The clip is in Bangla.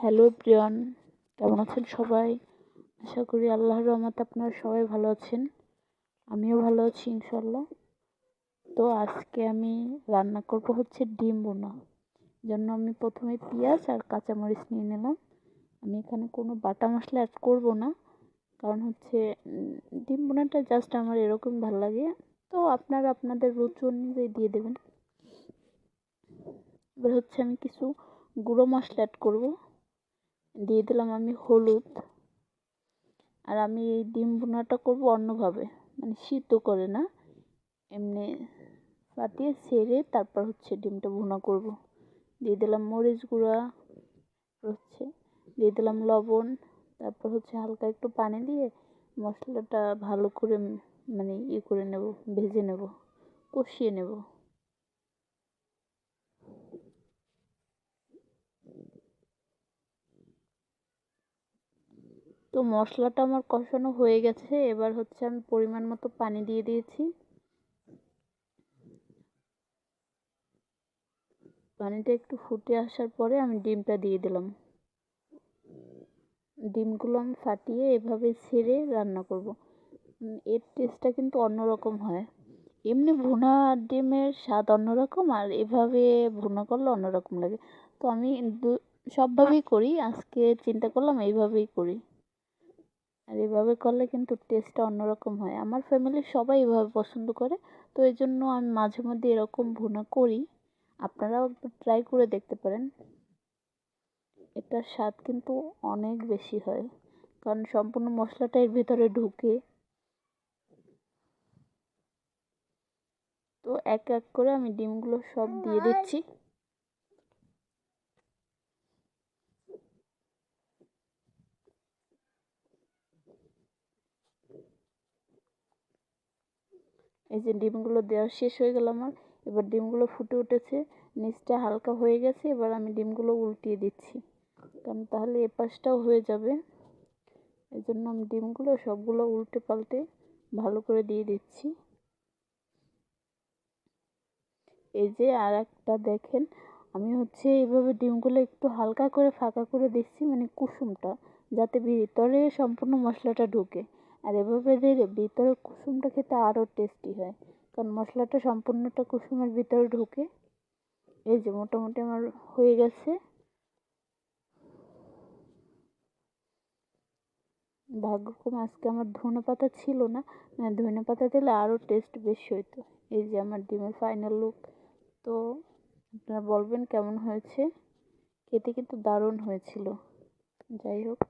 হ্যালো প্রিয়ন, কেমন আছেন সবাই? আশা করি আল্লাহর রহমতে আপনারা সবাই ভালো আছেন। আমিও ভালো আছি ইনশাল্লাহ। তো আজকে আমি রান্না করব হচ্ছে ডিম বোনা। জন্য আমি প্রথমে পেঁয়াজ আর কাঁচামরিচ নিয়ে নিলাম। আমি এখানে কোনো বাটা মশলা অ্যাড করব না, কারণ হচ্ছে ডিম বোনাটা জাস্ট আমার এরকম ভালো লাগে। তো আপনারা আপনাদের রুচি অনুযায়ী দিয়ে দেবেন। এবার হচ্ছে আমি কিছু গুঁড়ো মশলা অ্যাড করব। দিয়ে দিলাম আমি হলুদ। আর আমি এই ডিম ভুনাটা করব অন্যভাবে, মানে সিদ্ধ করে না, এমনি ফাটিয়ে ছেড়ে তারপর হচ্ছে ডিমটা ভুনা করব। দিয়ে দিলাম মরিচ গুঁড়া, হচ্ছে দিয়ে দিলাম লবণ, তারপর হচ্ছে হালকা একটু পানি দিয়ে মশলাটা ভালো করে মানে করে নেব, ভেজে নেব, কষিয়ে নেব। তো মশলাটা আমার কষানো হয়ে গেছে। এবার হচ্ছে আমি পরিমাণ মতো পানি দিয়ে দিয়েছি। পানিটা একটু ফুটে আসার পরে আমি ডিমটা দিয়ে দিলাম। ডিমগুলো আমি ফাটিয়ে এভাবে ছেড়ে রান্না করব। এর টেস্টটা কিন্তু অন্যরকম হয়। এমনি ভুনা ডিমের স্বাদ অন্যরকম, আর এভাবে ভুনা করলে অন্যরকম লাগে। তো আমি সবভাবেই করি, আজকে চিন্তা করলাম এইভাবেই করি। আর এভাবে করলে কিন্তু টেস্টটা অন্যরকম হয়। আমার ফ্যামিলির সবাই এভাবে পছন্দ করে। তো এই জন্য আমি মাঝে মধ্যে এরকম ভুনা করি। আপনারাও ট্রাই করে দেখতে পারেন। এটার স্বাদ কিন্তু অনেক বেশি হয়, কারণ সম্পূর্ণ মশলাটা এর ভিতরে ঢুকে। তো এক এক করে আমি ডিমগুলো সব দিয়ে দিচ্ছি। এই যে ডিমগুলো দেওয়া শেষ হয়ে গেল আমার। এবার ডিমগুলো ফুটে উঠেছে, নিচটা হালকা হয়ে গেছে। এবার আমি ডিমগুলো উল্টিয়ে দিচ্ছি, কারণ তাহলে এপাশটাও হয়ে যাবে। এই জন্য আমি ডিমগুলো সবগুলো উল্টে পাল্টে ভালো করে দিয়ে দিচ্ছি। এই যে আর একটা দেখেন, আমি হচ্ছে এইভাবে ডিমগুলো একটু হালকা করে ফাঁকা করে দিচ্ছি, মানে কুসুমটা যাতে ভিতরে সম্পূর্ণ মশলাটা ঢুকে। আর এভাবে দিলে ভিতরে কুসুমটা খেতে আরও টেস্টি হয়, কারণ মশলাটা সম্পূর্ণটা কুসুমের ভিতরে ঢুকে। এই যে মোটামুটি আমার হয়ে গেছে। ভাগ্যক্রমে আজকে আমার ধনেপাতা ছিল না, ধনেপাতা দিলে আরও টেস্ট বেশি হইতো। এই যে আমার ডিমের ফাইনাল লুক। তো আপনারা বলবেন কেমন হয়েছে। খেতে কিন্তু দারুণ হয়েছিল। যাই হোক।